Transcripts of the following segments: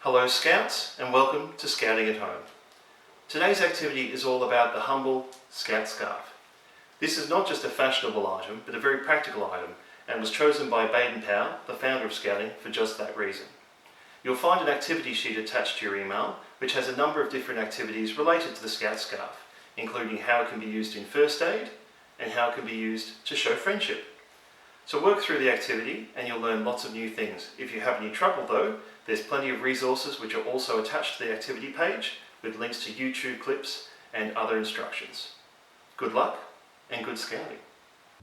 Hello Scouts and welcome to Scouting at Home. Today's activity is all about the humble Scout scarf. This is not just a fashionable item but a very practical item and was chosen by Baden Powell, the founder of Scouting, for just that reason. You'll find an activity sheet attached to your email which has a number of different activities related to the Scout scarf, including how it can be used in first aid and how it can be used to show friendship. So work through the activity and you'll learn lots of new things. If you have any trouble though, there's plenty of resources which are also attached to the activity page with links to YouTube clips and other instructions. Good luck and good scouting.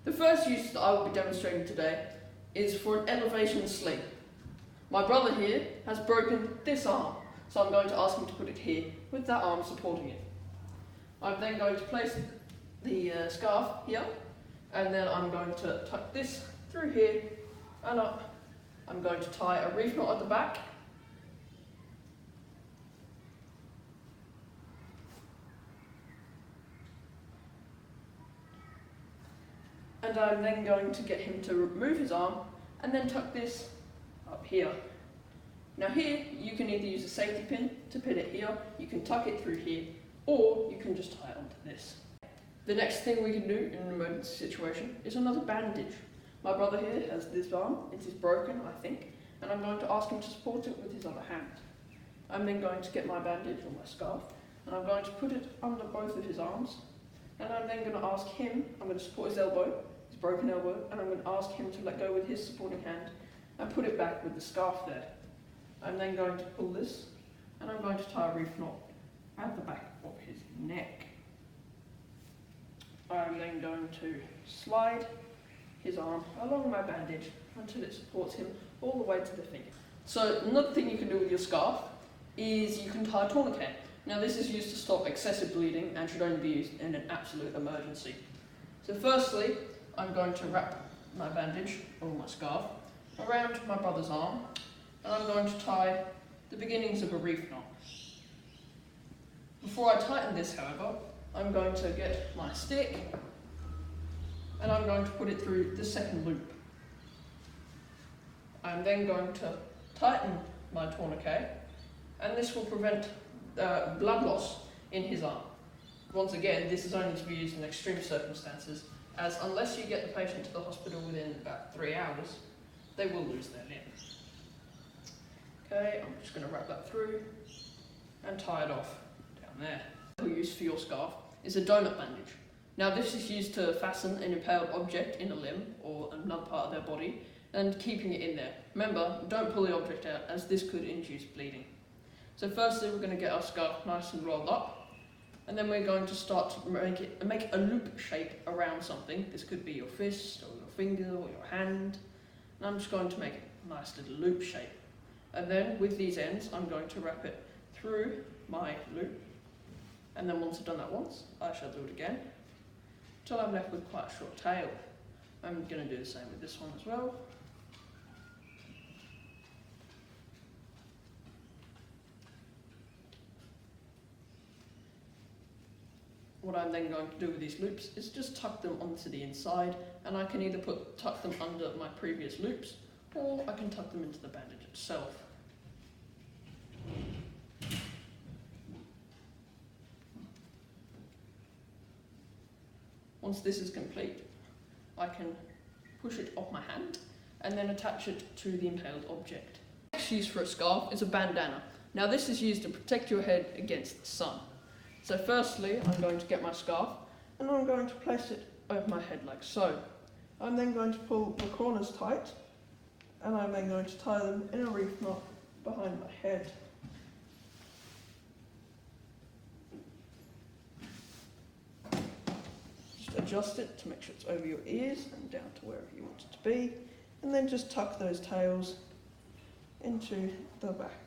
The first use that I will be demonstrating today is for an elevation sling. My brother here has broken this arm, so I'm going to ask him to put it here with that arm supporting it. I'm then going to place the scarf here, and then I'm going to tuck this through here and up. I'm going to tie a reef knot at the back. And I'm then going to get him to remove his arm and then tuck this up here. Now here, you can either use a safety pin to pin it here, you can tuck it through here, or you can just tie it onto this. The next thing we can do in an emergency situation is another bandage. My brother here has this arm, it is broken I think, and I'm going to ask him to support it with his other hand. I'm then going to get my bandage or my scarf, and I'm going to put it under both of his arms, and I'm then going to ask him, I'm going to support his elbow, his broken elbow, and I'm going to ask him to let go with his supporting hand and put it back with the scarf there. I'm then going to pull this, and I'm going to tie a reef knot at the back of his neck. I'm then going to slide his arm along my bandage until it supports him all the way to the finger. So another thing you can do with your scarf is you can tie a tourniquet. Now this is used to stop excessive bleeding and should only be used in an absolute emergency. So firstly, I'm going to wrap my bandage or my scarf around my brother's arm, and I'm going to tie the beginnings of a reef knot. Before I tighten this, however, I'm going to get my stick and I'm going to put it through the second loop. I'm then going to tighten my tourniquet, and this will prevent blood loss in his arm. Once again, this is only to be used in extreme circumstances, as unless you get the patient to the hospital within about 3 hours, they will lose their limb. Okay, I'm just going to wrap that through and tie it off down there. The use for your scarf is a donut bandage. Now this is used to fasten an impaled object in a limb or another part of their body and keeping it in there. Remember, don't pull the object out as this could induce bleeding. So firstly we're going to get our scarf nice and rolled up, and then we're going to start to make a loop shape around something. This could be your fist or your finger or your hand. And I'm just going to make a nice little loop shape. And then with these ends I'm going to wrap it through my loop. And then once I've done that once, I shall do it again until I'm left with quite a short tail. I'm going to do the same with this one as well. What I'm then going to do with these loops is just tuck them onto the inside, and I can either tuck them under my previous loops, or I can tuck them into the bandage itself. Once this is complete, I can push it off my hand and then attach it to the impaled object. The next use for a scarf is a bandana. Now this is used to protect your head against the sun. So firstly, I'm going to get my scarf and I'm going to place it over my head like so. I'm then going to pull the corners tight, and I'm then going to tie them in a reef knot behind my head. Adjust it to make sure it's over your ears and down to wherever you want it to be, and then just tuck those tails into the back